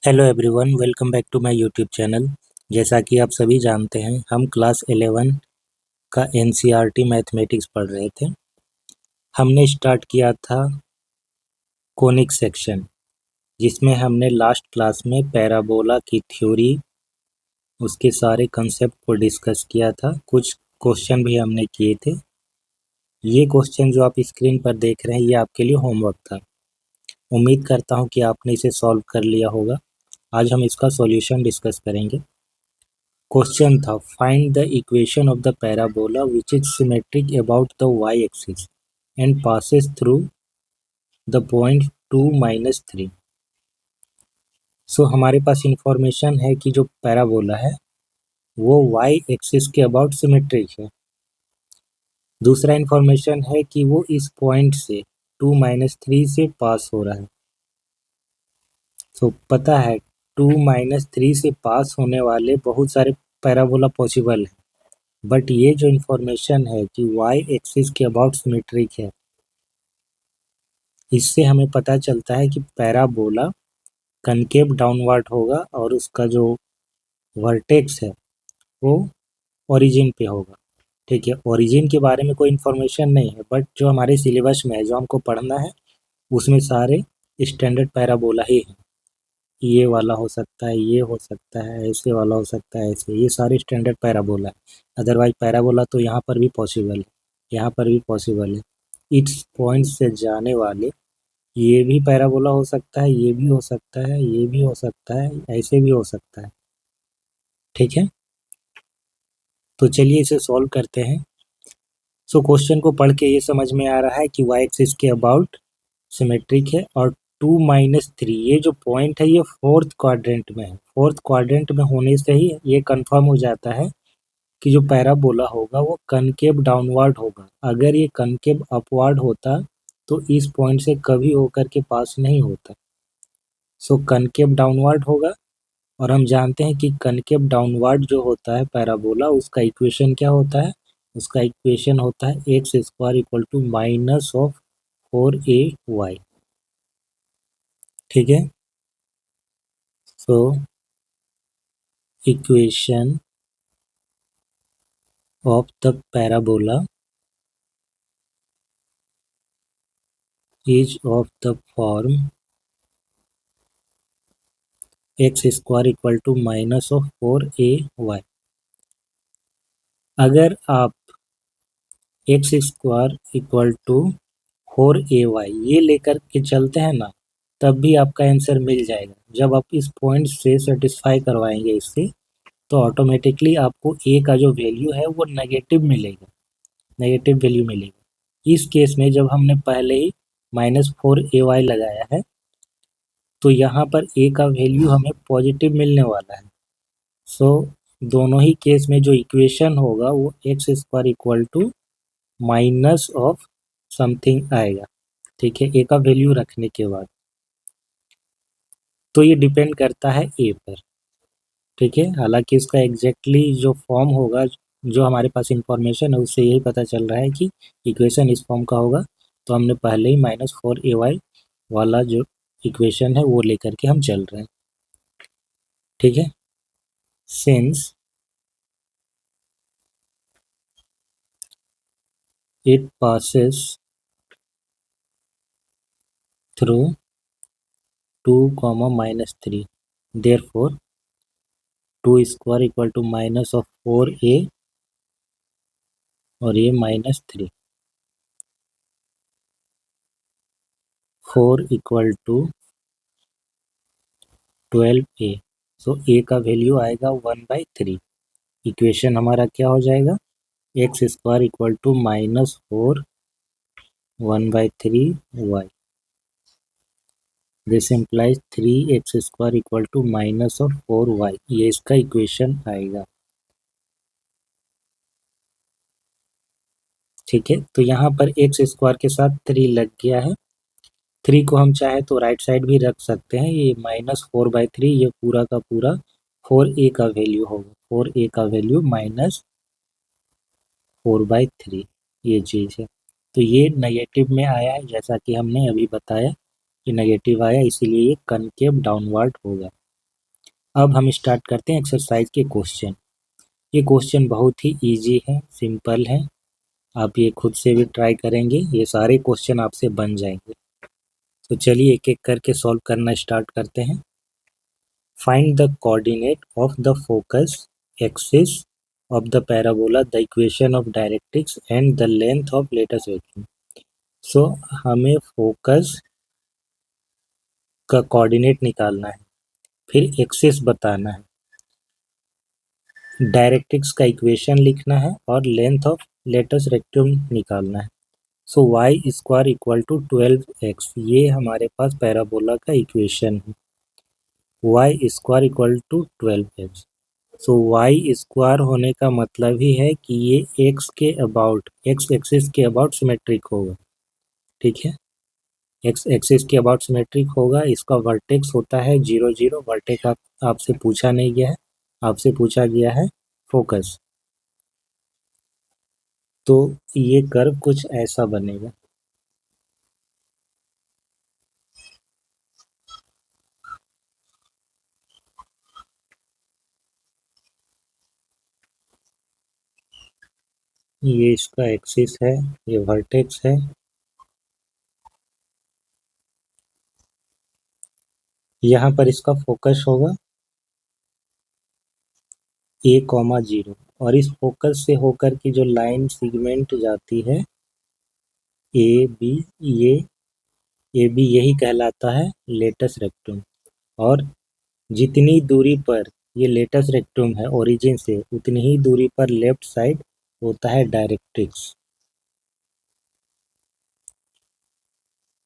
Hello everyone, welcome back to my YouTube channel. जैसा कि आप सभी जानते हैं, हम क्लास 11 का एनसीईआरटी मैथमेटिक्स पढ़ रहे थे। हमने स्टार्ट किया था कोनिक सेक्शन, जिसमें हमने लास्ट क्लास में पैराबोला की थ्योरी, उसके सारे कंसेप्ट को डिस्कस किया था। कुछ क्वेश्चन भी हमने किए थे। ये क्वेश्चन जो आप स्क्रीन पर देख रहे हैं, ये आपके लिए होमवर्क था। उम्मीद करता हूँ कि आपने इसे सॉल्व कर लिया होगा। आज हम इसका सॉल्यूशन डिस्कस करेंगे। क्वेश्चन था, find the equation of the parabola which is symmetric about the Y axis and passes through the point 2-3। So हमारे पास इंफॉर्मेशन है कि जो पैराबोला है वो वाई एक्सिस के अबाउट सिमेट्रिक है। दूसरा इंफॉर्मेशन है कि वो इस पॉइंट से 2-3 से पास हो रहा है। सो पता है 2-3 से पास होने वाले बहुत सारे पैराबोला पॉसिबल है, बट ये जो इन्फॉर्मेशन है कि y एक्सिस के अबाउट सिमेट्रिक है, इससे हमें पता चलता है कि पैराबोला कनकेव डाउनवर्ड होगा और उसका जो वर्टेक्स है वो ओरिजिन पे होगा। ठीक है, ओरिजिन के बारे में कोई इन्फॉर्मेशन नहीं है, बट जो हमारे सिलेबस में है, जो हमको पढ़ना है, उसमें सारे स्टैंडर्ड पैराबोला ही हैं। ये वाला हो सकता है, ये हो सकता है, ऐसे वाला हो सकता है, ऐसे, ये सारे स्टैंडर्ड पैराबोला है। अदरवाइज पैराबोला तो यहाँ पर भी पॉसिबल है, यहाँ पर भी पॉसिबल है। इस पॉइंट से जाने वाले ये भी पैराबोला हो सकता है, ये भी हो सकता है, ये भी हो सकता है, ऐसे भी हो सकता है। ठीक है, तो चलिए इसे सॉल्व करते हैं। सो क्वेश्चन को पढ़ के ये समझ में आ रहा है कि y एक्सिस के अबाउट सिमेट्रिक है और 2-3 ये जो पॉइंट है ये फोर्थ क्वाड्रेंट में है। फोर्थ क्वाड्रेंट में होने से ही ये कंफर्म हो जाता है कि जो पैराबोला होगा वो कनकेव डाउनवर्ड होगा। अगर ये कनकेव अपवर्ड होता तो इस पॉइंट से कभी होकर के पास नहीं होता। सो कनकेव डाउनवर्ड होगा, और हम जानते हैं कि कनकेव डाउनवर्ड जो होता है पैराबोला, उसका इक्वेशन क्या होता है? उसका इक्वेशन होता है x square equal to minus of 4ay। ठीक है, so equation of the parabola is of the form X square equal to minus of 4ay। अगर आप x square equal to 4ay ये लेकर के चलते हैं ना, तब भी आपका आंसर मिल जाएगा। जब आप इस पॉइंट से सेटिस्फाई करवाएंगे इससे, तो ऑटोमेटिकली आपको a का जो वैल्यू है वो नेगेटिव मिलेगा, नेगेटिव वैल्यू मिलेगा। इस केस में जब हमने पहले ही -4ay लगाया है, तो यहाँ पर a का वैल्यू हमें पॉजिटिव मिलने वाला है। सो दोनों ही केस में जो इक्वेशन होगा वो X square equal to minus of something आएगा। ठीक है, ए का वैल्यू रखने के बाद। तो ये डिपेंड करता है ए पर। ठीक है, हालांकि इसका एग्जैक्टली जो फॉर्म होगा, जो हमारे पास इंफॉर्मेशन है, उससे यही पता चल रहा है कि इक्वेशन इस फॉर्म का होगा। तो हमने पहले ही -4ay वाला जो इक्वेशन है वो लेकर के हम चल रहे हैं। ठीक है, since it passes through 2, -3, therefore 2 square equal to minus of 4a और ये -3, 4 equal to 12a। So a का वैल्यू आएगा 1/3। इक्वेशन हमारा क्या हो जाएगा? X square equal to -4 1/3y। This implies 3x square equal to minus of 4y। ये इसका इक्वेशन आएगा। ठीक है, तो यहाँ पर एक्स स्क्वायर के साथ 3 लग गया है। 3 को हम चाहे तो राइट साइड भी रख सकते हैं। ये -4/3, ये पूरा का पूरा 4a का वैल्यू होगा। 4a का वैल्यू -4/3 ये चीज़ है। तो ये नेगेटिव में आया है, जैसा कि हमने अभी बताया कि नेगेटिव आया, इसीलिए ये कनकेव डाउनवर्ड होगा। अब हम स्टार्ट करते हैं एक्सरसाइज के क्वेश्चन। ये क्वेश्चन बहुत ही इजी है, सिंपल है। आप ये खुद से भी ट्राई करेंगे, ये सारे क्वेश्चन आपसे बन जाएंगे। तो चलिए एक एक करके सॉल्व करना स्टार्ट करते हैं। Find the coordinate of the focus axis of the parabola, the equation of directrix and the length of latus rectum. So हमें फोकस का कोऑर्डिनेट निकालना है, फिर एक्सिस बताना है, डायरेक्ट्रिक्स का इक्वेशन लिखना है और लेंथ ऑफ लेटेस्ट रेक्टम निकालना है। So Y square equal to 12x, ये हमारे पास पैराबोला का इक्वेशन है। Y square equal to 12x। So Y square होने का मतलब ही है कि ये एक्स के अबाउट, एक्स एक्सिस के अबाउट सिमेट्रिक होगा। ठीक है, एक्स एक्सिस के अबाउट सिमेट्रिक होगा। इसका वर्टेक्स होता है 0 0। वर्टेक्स आपसे पूछा नहीं गया है, आपसे पूछा गया है फोकस। तो ये कर्व कुछ ऐसा बनेगा। ये इसका एक्सिस है, ये वर्टेक्स है। यहाँ पर इसका फोकस होगा a,0 और इस फोकस से होकर की जो लाइन सेगमेंट जाती है ए बी, ये ए बी यही कहलाता है लेटस रेक्टम। और जितनी दूरी पर ये लेटस रेक्टम है ओरिजिन से, उतनी ही दूरी पर लेफ्ट साइड होता है डायरेक्ट्रिक्स,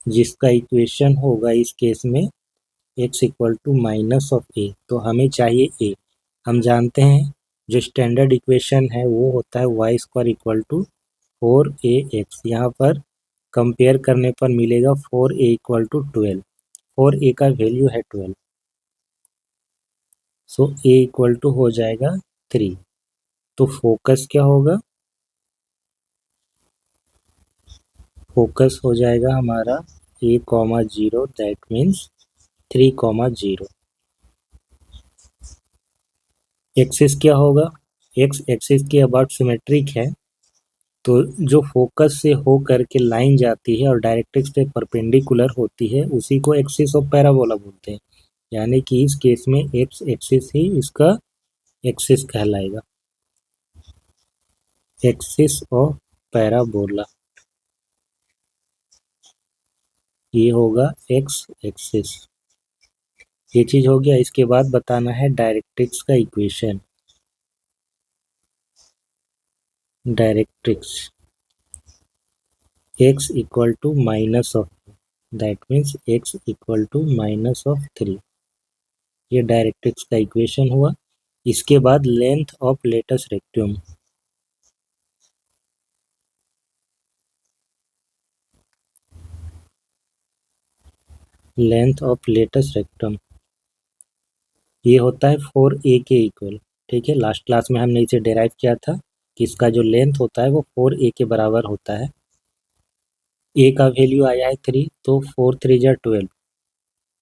जिसका इक्वेशन होगा इस केस में x equal to minus of A. तो हमें चाहिए ए। हम जानते हैं जो स्टैंडर्ड इक्वेशन है वो होता है Y square equal to 4ax। यहाँ पर कंपेयर करने पर मिलेगा 4a इक्वल टू 12। 4a का वैल्यू है 12। सो a इक्वल टू हो जाएगा 3। तो फोकस क्या होगा, फोकस हो जाएगा हमारा a,0, दैट मीन्स 3,0। एक्सिस क्या होगा, एक्स एक्सिस के अबाउट सिमेट्रिक है। तो जो फोकस से हो करके लाइन जाती है और डायरेक्ट्रिक्स पे परपेंडिकुलर होती है, उसी को एक्सिस ऑफ पैराबोला बोलते हैं। यानी कि इस केस में एक्स एक्सिस ही इसका एक्सिस कहलाएगा, एक्सिस ऑफ पैराबोला। ये होगा एक्स एक्सिस। ये चीज हो गया। इसके बाद बताना है डायरेक्ट्रिक्स का इक्वेशन। Directrix x equal to minus of, that means x equal to minus of 3। ये डायरेक्ट्रिक्स का इक्वेशन हुआ। इसके बाद length of latus rectum. Length of latus rectum ये होता है 4a के इक्वल। ठीक है, लास्ट क्लास में हमने इसे डेराइव किया था कि इसका जो लेंथ होता है वो 4a के बराबर होता है। a का वैल्यू आया है 3, तो 4 3 जा 12।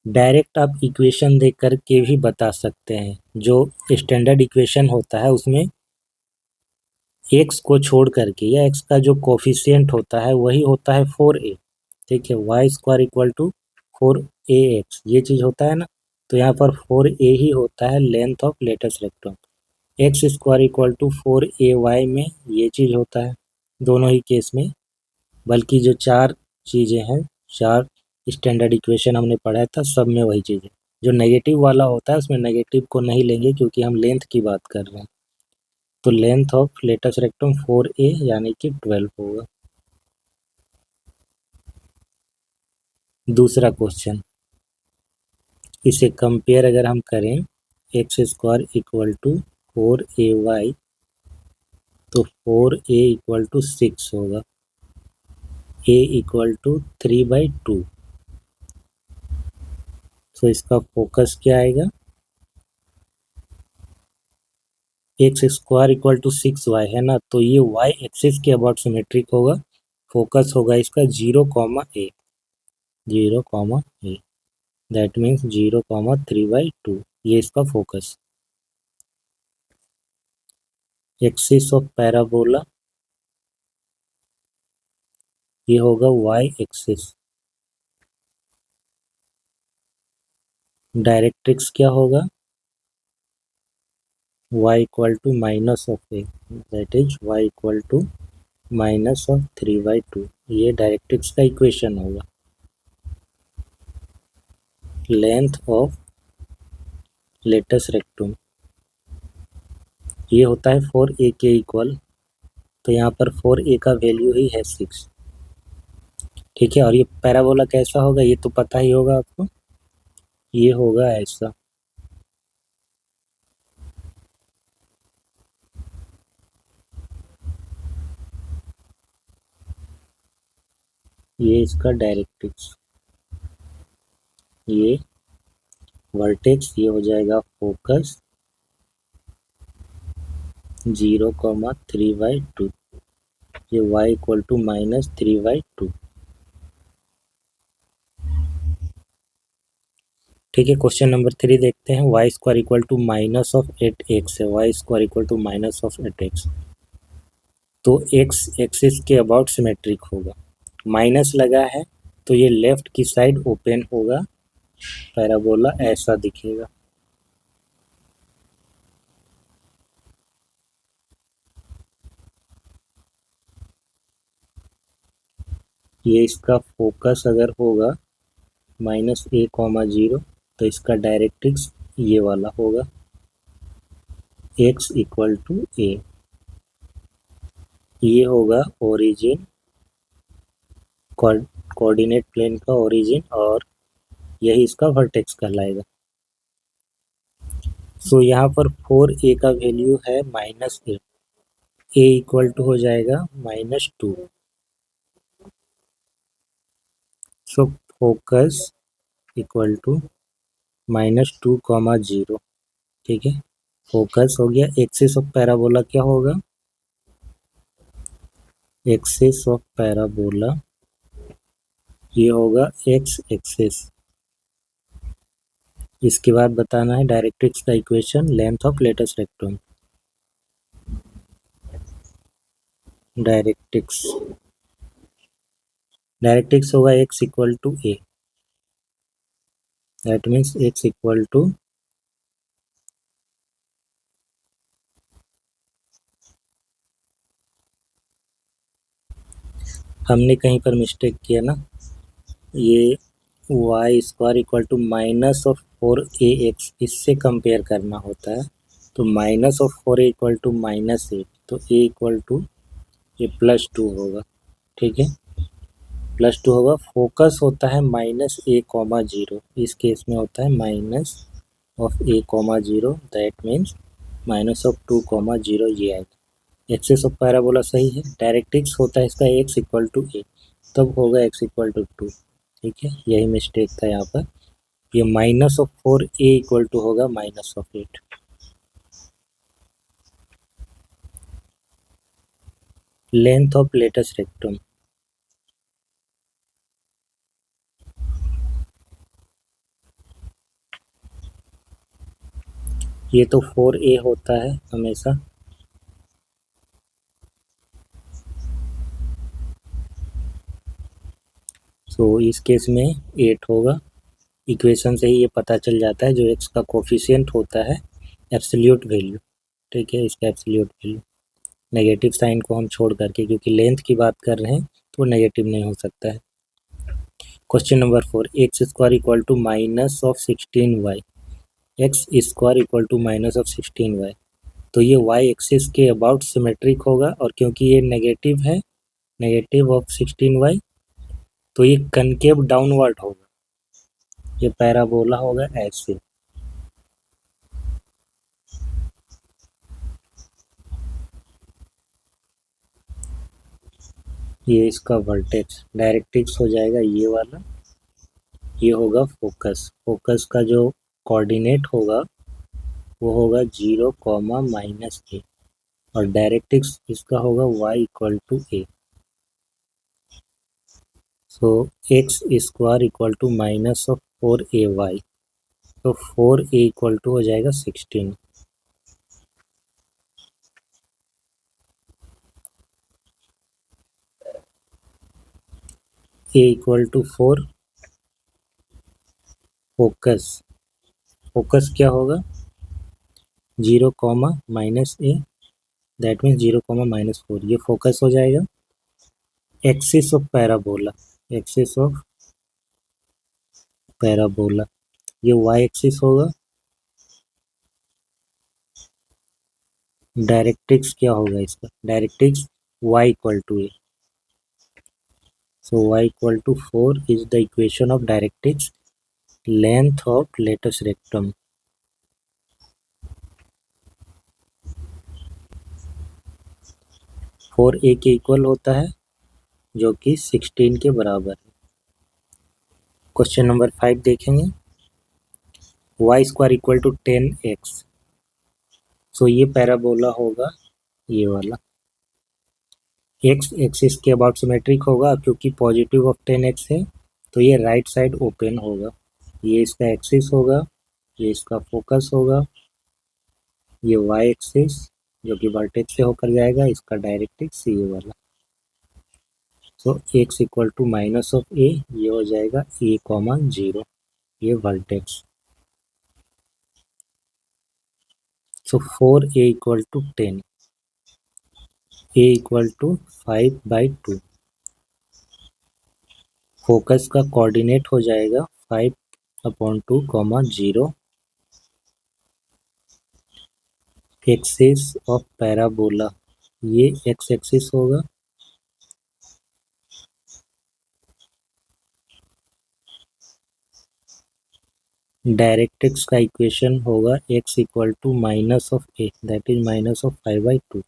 डायरेक्ट आप इक्वेशन देख कर के भी बता सकते हैं। जो स्टैंडर्ड इक्वेशन होता है उसमें x को छोड़ करके या x का जो कोफिशिएंट होता है वही होता है 4a। ठीक है, Y square equal to 4ax, ये चीज़ होता है ना। तो यहाँ पर 4a ही होता है length of latus rectum. X square equal to 4ay में ये चीज़ होता है दोनों ही केस में। बल्कि जो चार चीज़ें हैं, चार स्टैंडर्ड इक्वेशन हमने पढ़ा था, सब में वही चीज़ है। जो नेगेटिव वाला होता है उसमें नेगेटिव को नहीं लेंगे क्योंकि हम लेंथ की बात कर रहे हैं। तो length of latus rectum 4a यानी कि 12 होगा। दूसरा क्वेश्चन, इसे कंपेयर अगर हम करें, x square equal to 4ay, तो 4a इक्वल टू 6 होगा, a इक्वल टू 3/2। तो इसका फोकस क्या आएगा, x square equal to 6y है ना, तो ये y एक्सिस के अबाउट सिमेट्रिक होगा। फोकस होगा इसका 0,a, 0,a, दैट मीन्स 0,3/2। ये इसका फोकस। एक्सिस ऑफ पैराबोला ये होगा वाई एक्सिस। डायरेक्ट्रिक्स क्या होगा? y equal to minus of A, that is y equal to minus of 3/2। ये डायरेक्ट्रिक्स का इक्वेशन होगा। लेंथ ऑफ लेटस रेक्टम ये होता है 4a के इक्वल, तो यहाँ पर 4a का वैल्यू ही है 6। ठीक है, और ये पैराबोला कैसा होगा ये तो पता ही होगा आपको, ये होगा ऐसा। ये इसका डायरेक्ट्रिक्स, ये वर्टेक्स, ये हो जाएगा फोकस 0,3/2। ये y इक्वल टू माइनस 3/2। ठीक है, क्वेश्चन नंबर 3 देखते हैं। Y square equal to minus of 8x है, Y square equal to minus of 8x। तो x एक्सिस के अबाउट सिमेट्रिक होगा। माइनस लगा है तो ये लेफ्ट की साइड ओपन होगा, पैराबोला ऐसा दिखेगा। ये इसका फोकस अगर होगा -a,0 तो इसका डायरेक्ट्रिक्स ये वाला होगा, x इक्वल टू a। ये होगा ओरिजिन, कोऑर्डिनेट प्लेन का ओरिजिन, और यही इसका वर्टेक्स कहलाएगा। सो यहाँ पर 4a का वैल्यू है -8, a इक्वल टू हो जाएगा -2। So focus equal to -2,0। ठीक है, फोकस हो गया। एक्सिस ऑफ पैराबोला क्या होगा? एक्सिस ऑफ पैराबोला ये होगा एक्स एक्सिस। इसके बाद बताना है डायरेक्ट्रिक्स का equation, length of latus rectum. Directrix directrix होगा x equal to a, that means x equal to हमने कहीं पर मिस्टेक किया ना, ये Y square equal to minus of 4ax इससे कंपेयर करना होता है। तो minus of 4a equal to -8, तो a इक्वल टू ये +2 होगा। ठीक है, +2 होगा। फोकस होता है -a,0, इस केस में होता है minus of a,0, that means -2,0 ये आएगा। एक्सिस ऑफ पैराबोला सही है। डायरेक्ट्रिक्स होता है इसका x इक्वल टू a, तब होगा x इक्वल टू 2। ठीक है, यही मिस्टेक था यहाँ पर। ये minus of 4a equal to होगा -8। लेंथ ऑफ लेटस रेक्टम ये तो 4a होता है हमेशा। सो इस केस में 8 होगा। इक्वेशन से ही ये पता चल जाता है जो x का कोफिशिएंट होता है एब्सोल्यूट वैल्यू। ठीक है, इसका एब्सोल्यूट वैल्यू नेगेटिव साइन को हम छोड़ करके, क्योंकि लेंथ की बात कर रहे हैं तो नेगेटिव नहीं हो सकता है। Question number 4, x square equal to minus of 16y। X square equal to minus of 16y, तो ये y एक्सिस के अबाउट सिमेट्रिक होगा, और क्योंकि ये नेगेटिव है, नेगेटिव ऑफ 16y, तो ये कनकेव डाउनवर्ड होगा, ये पैराबोला होगा ऐसे। ये इसका वर्टेक्स, डायरेक्ट्रिक्स हो जाएगा ये वाला। ये होगा फोकस, फोकस का जो कोऑर्डिनेट होगा वो होगा 0, -a, और डायरेक्ट्रिक्स इसका होगा y equal to a। So x square equal to minus of 4ay, तो 4a इक्वल टू हो जाएगा 16। a इक्वल टू 4, फोकस क्या होगा, 0 comma minus A, that means 0 comma minus 4, ये फोकस हो जाएगा। Axis of parabola, axis of parabola, ये y axis होगा। डायरेक्ट्रिक्स क्या होगा इसका, directrix y equal to A, so y equal to 4 is the equation of directrix, length of latus rectum. 4a के equal होता है, जो कि 16 के बराबर है। क्वेश्चन नंबर 5 देखेंगे, y square equal to 10x, so ये पैराबोला होगा ये वाला। एक्स एक्सिस के अबाउट सिमेट्रिक होगा, क्योंकि पॉजिटिव ऑफ 10x है तो ये राइट साइड ओपन होगा। ये इसका एक्सिस होगा, ये इसका फोकस होगा, ये वाई एक्सिस जो कि वर्टेक्स से होकर जाएगा, इसका डायरेक्ट्रिक्स ये वाला। So X equal to minus of A, ये हो जाएगा ए कॉमा 0, ये vertex. So 4a equal to 10, a equal to 5/2, focus का कोऑर्डिनेट हो जाएगा 5/2 कॉमा 0, एक्सिस ऑफ पैराबोला, ये एक्स एक्सिस होगा, डायरेक्ट्रिक्स का इक्वेशन होगा x equal to minus of A, that is minus of 5/2,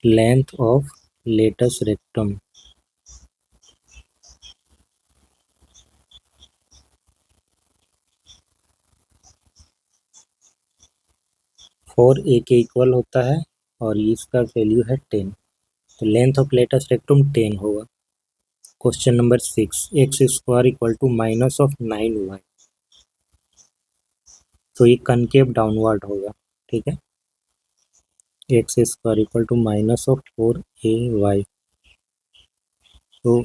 length of latus rectum. 4a के equal होता है और इसका वैल्यू है 10, तो लेंथ ऑफ लेटस रेक्टम 10 होगा। Question number 6, x square equal to minus of 9y, तो ये कनकेव डाउनवर्ड होगा, ठीक है। X square equal to minus of 4ay, तो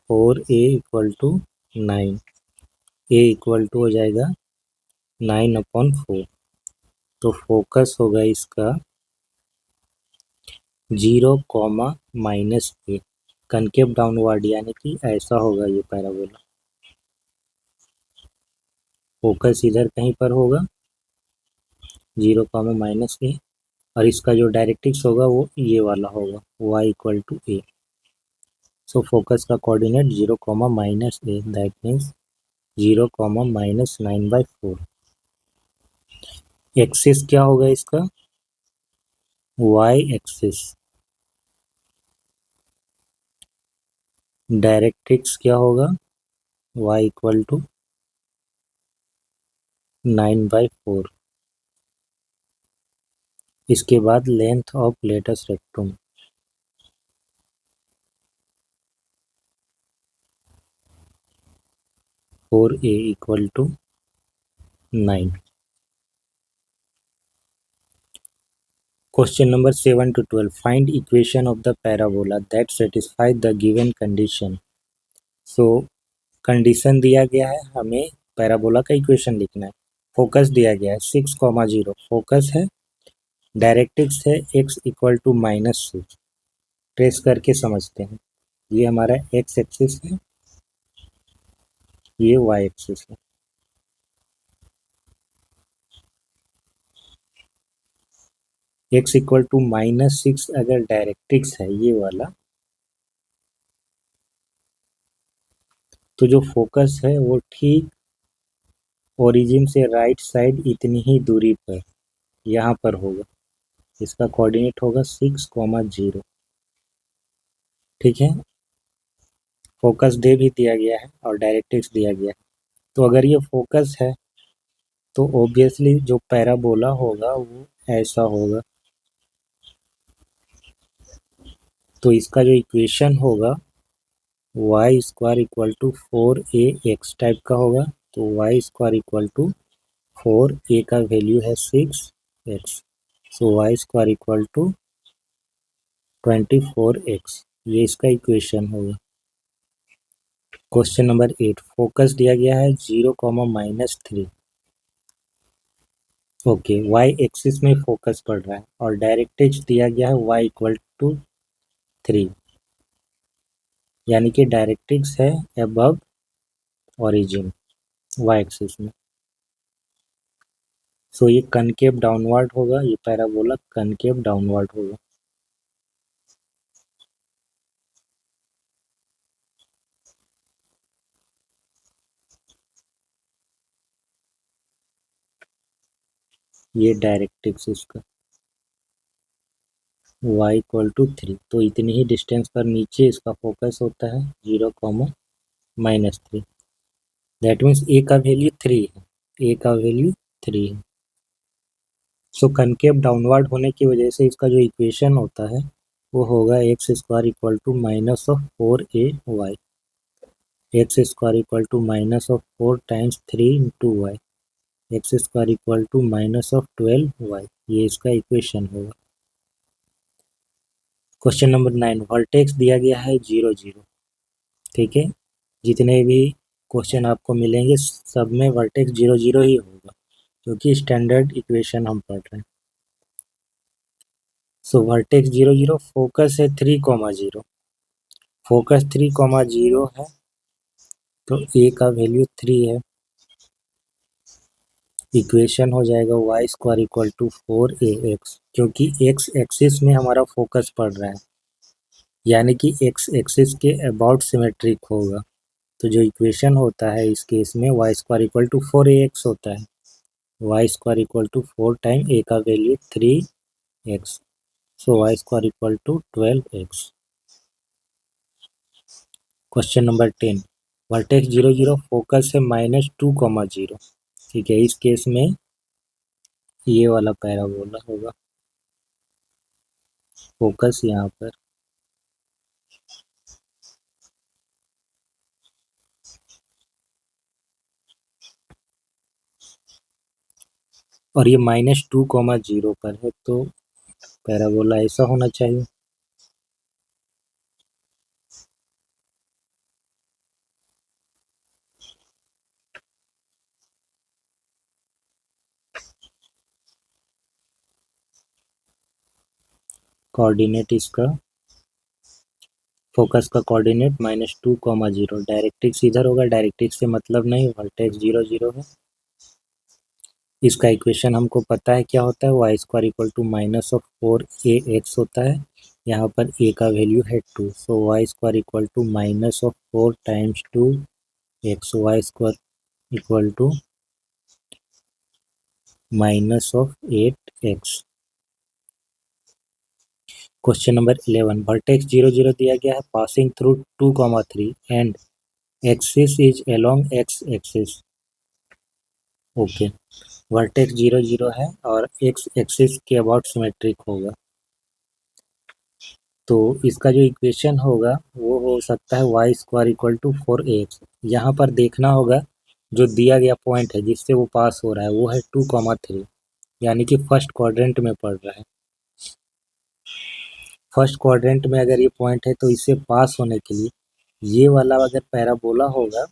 4a equal to 9, a equal to हो जाएगा 9/4, तो फोकस होगा इसका 0 comma minus a, concave downward, यानी कि ऐसा होगा ये पैराबोला। फोकस इधर कहीं पर होगा 0 कॉमा माइनस ए, और इसका जो डायरेक्ट्रिक्स होगा वो ये वाला होगा, y equal to A. So focus का coordinate 0 comma minus A, that means 0 comma minus 9/4। Axis क्या होगा इसका, y एक्सिस। डायरेक्ट्रिक्स क्या होगा, y इक्वल टू 9/4। इसके बाद length of latus rectum, 4a equal to 9। Question number 7 to 12, find equation of the parabola that satisfy the given condition. So condition दिया गया है, हमें पैराबोला का इक्वेशन लिखना है। फोकस दिया गया है 6,0 फोकस है, डायरेक्ट्रिक्स है x इक्वल टू -6। ट्रेस करके समझते हैं, ये हमारा x एक्सिस है, ये y एक्सिस है। x इक्वल टू -6 अगर डायरेक्ट्रिक्स है ये वाला, तो जो फोकस है वो ठीक ओरिजिन से राइट साइड इतनी ही दूरी पर यहाँ पर होगा, इसका कोऑर्डिनेट होगा 6,0, ठीक है। फोकस डे भी दिया गया है और डायरेक्ट्रिक्स दिया गया है, तो अगर ये फोकस है तो ऑब्वियसली जो पैराबोला होगा वो ऐसा होगा, तो इसका जो इक्वेशन होगा y square equal to 4ax type का होगा। तो Y square equal to 4a का वैल्यू है 6x, so Y square equal to 24x, ये इसका इक्वेशन होगा। क्वेश्चन नंबर 8, फोकस दिया गया है 0, -3। ओके, वाई एक्सिस में फोकस पड़ रहा है और डायरेक्ट्रिक्स दिया गया है y इक्वल टू 3, यानी कि डायरेक्ट्रिक्स है अबव ओरिजिन y एक्सिस में। सो ये कनकेव डाउनवर्ड होगा, ये पैराबोला कनकेव डाउनवर्ड होगा। ये डायरेक्ट्रिक्स इसका y इक्वल टू 3, तो इतनी ही डिस्टेंस पर नीचे इसका फोकस होता है 0, -3। दैट मीन्स ए का वैल्यू 3 है, ए का वैल्यू 3 है। सो कनकेव डाउनवर्ड होने की वजह से इसका जो इक्वेशन होता है वो होगा x square equal to minus of 4ay, x square equal to minus of 4 times 3 into y, x square equal to minus of 12y, ये इसका इक्वेशन होगा। क्वेश्चन नंबर 9, वर्टेक्स दिया गया है 0, 0। ठीक है, जितने भी क्वेश्चन आपको मिलेंगे सब में वर्टेक्स 0, 0 ही होगा, क्योंकि स्टैंडर्ड इक्वेशन हम पढ़ रहे हैं। सो वर्टेक्स 0, 0, फोकस है 3, 0, फोकस 3, 0 है, तो ए का वैल्यू 3 है। इक्वेशन हो जाएगा Y square equal to 4ax, क्योंकि एक्स एक्सिस में हमारा फोकस पड़ रहा है, यानी कि एक्स एक्सिस के अबाउट सिमेट्रिक होगा। तो जो इक्वेशन होता है इस केस में Y square equal to 4ax होता है, Y square equal to 4 time A का value 3x, so Y square equal to 12x। Question number 10, vertex 0, 0, focus है -2, 0। ठीक है, इस केस में ये वाला पैराबोला होगा, फोकस यहाँ पर। और ये -2, 0 पर है, तो पैराबोला ऐसा होना चाहिए। कोऑर्डिनेट इसका, फोकस का कोऑर्डिनेट -2, 0, डायरेक्ट्रिक्स इधर होगा, डायरेक्ट्रिक्स से मतलब नहीं, वर्टेक्स 0, 0 है। इसका इक्वेशन हमको पता है क्या होता है, Y square equal to minus of 4ax होता है। यहाँ पर a का वैल्यू है 2, so Y square equal to minus of 4 times 2x, Y square equal to minus of 8x। Question number 11, vertex 0, 0 दिया गया है, passing through 2, 3 and axis is along X axis. Okay, vertex 0, 0 है और X axis के about symmetric होगा, तो इसका जो इक्वेशन होगा वो हो सकता है Y square equal to 4ax। यहाँ पर देखना होगा जो दिया गया पॉइंट है जिससे वो पास हो रहा है वो है 2, 3, यानी कि फर्स्ट क्वाड्रेंट में पड़ रहा है। फर्स्ट क्वाड्रेंट में अगर ये पॉइंट है तो इससे पास होने के लिए ये वाला अगर पैराबोला होगा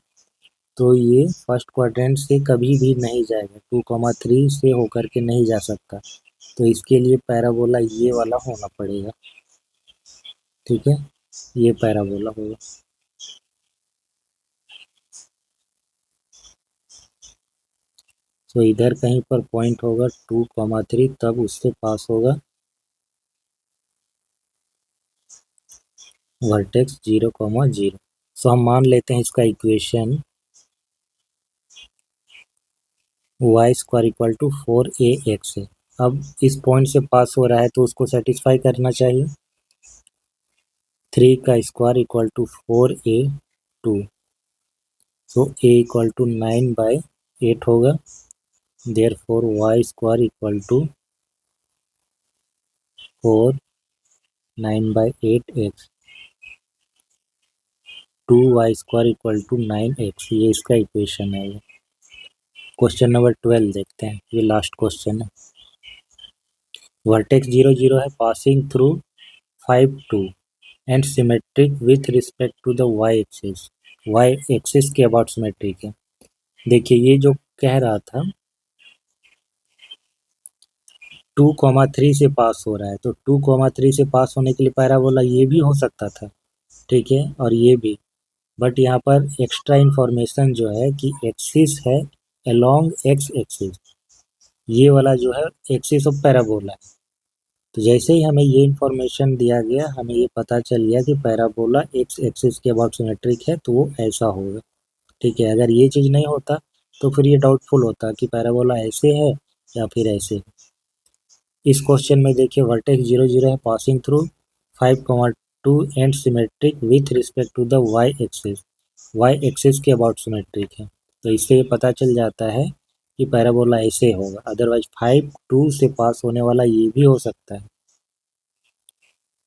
तो ये फर्स्ट क्वाड्रेंट से कभी भी नहीं जाएगा, 2, 3 से होकर के नहीं जा सकता, तो इसके लिए पैराबोला ये वाला होना पड़ेगा। ठीक है, ये पैराबोला होगा। तो इधर कहीं पर पॉइंट होगा 2, 3, तब उससे पास होगा वर्टेक्स 0, 0। सो हम मान लेते हैं इसका equation y square equal to 4ax है। अब इस पॉइंट से पास हो रहा है तो उसको सेटिस्फाई करना चाहिए। 3 का square equal to 4a2, so a equal to 9/8 होगा, there four y square equal to 4 9/8x। 2y² = 9x, ये इसका इक्वेशन है। क्वेश्चन नंबर 12 देखते हैं, ये लास्ट क्वेश्चन है। वर्टेक्स 0 0 है, passing through 5 2 and symmetric with respect to the Y axis के अबाउट सिमेट्रिक है। देखिए ये जो कह रहा था 2,3 से पास हो रहा है, तो 2,3 से पास होने के लिए पैराबोला ये भी हो सकता था, ठीक है, और ये भी। बट यहाँ पर एक्स्ट्रा इन्फॉर्मेशन जो है कि एक्सिस है अलोंग एक्स एक्सिस, ये वाला जो है एक्सिस ऑफ पैराबोला है। तो जैसे ही हमें ये इन्फॉर्मेशन दिया गया, हमें ये पता चल गया कि पैराबोला एक्स एक्सिस के अबाउट सिमेट्रिक है, तो वो ऐसा होगा, ठीक है। अगर ये चीज़ नहीं होता तो फिर ये डाउटफुल होता कि पैराबोला ऐसे है या फिर ऐसे है। इस क्वेश्चन में देखिए वर्टेक्स 0 0 है, passing through 5,2 and symmetric with respect to the Y axis के अबाउट सिमेट्रिक है। तो इससे ये पता चल जाता है कि पैराबोला ऐसे होगा। अदरवाइज 5 2 से पास होने वाला ये भी हो सकता है,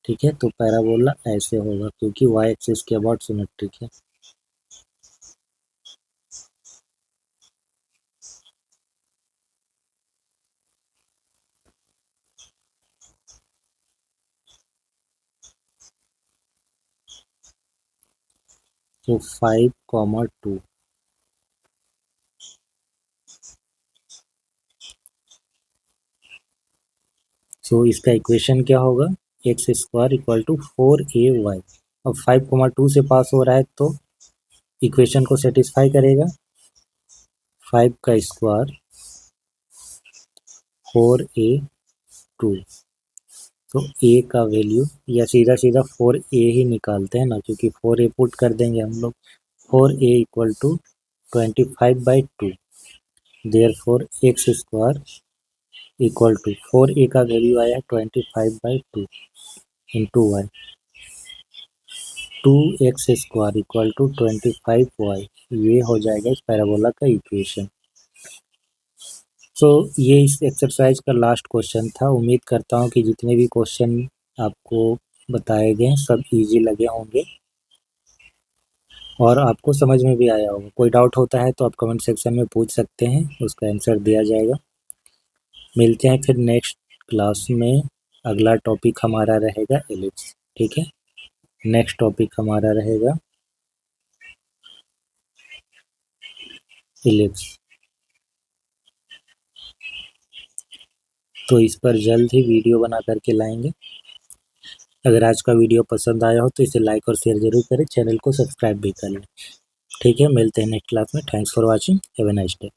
ठीक है। तो पैराबोला ऐसे होगा क्योंकि वाई एक्सिस के अबाउट सिमेट्रिक है। तो 5,2 सो इसका इक्वेशन क्या होगा, x² = 4ay। अब 5,2 से पास हो रहा है तो इक्वेशन को सेटिस्फाई करेगा। 5 का स्क्वायर 4a² तो a का वैल्यू या सीधा सीधा 4a ही निकालते हैं ना, क्योंकि 4a पुट कर देंगे हम लोग। 4a = 25/2, देयरफॉर x² = 4a का वैल्यू आया 25/2 इंटू वाई। 2x² = 25y, ये हो जाएगा इस पैराबोला का इक्वेशन। सो ये इस एक्सरसाइज का लास्ट क्वेश्चन था। उम्मीद करता हूँ कि जितने भी क्वेश्चन आपको बताए गए सब इजी लगे होंगे और आपको समझ में भी आया होगा। कोई डाउट होता है तो आप कमेंट सेक्शन में पूछ सकते हैं, उसका आंसर दिया जाएगा। मिलते हैं फिर नेक्स्ट क्लास में। अगला टॉपिक हमारा रहेगा एलिप्स, ठीक है। नेक्स्ट टॉपिक हमारा रहेगा एलिप्स। तो इस पर जल्द ही वीडियो बना करके लाएंगे। अगर आज का वीडियो पसंद आया हो तो इसे लाइक और शेयर जरूर करें, चैनल को सब्सक्राइब भी कर लें, ठीक है। मिलते हैं नेक्स्ट क्लास में। Thanks for watching, have a nice day.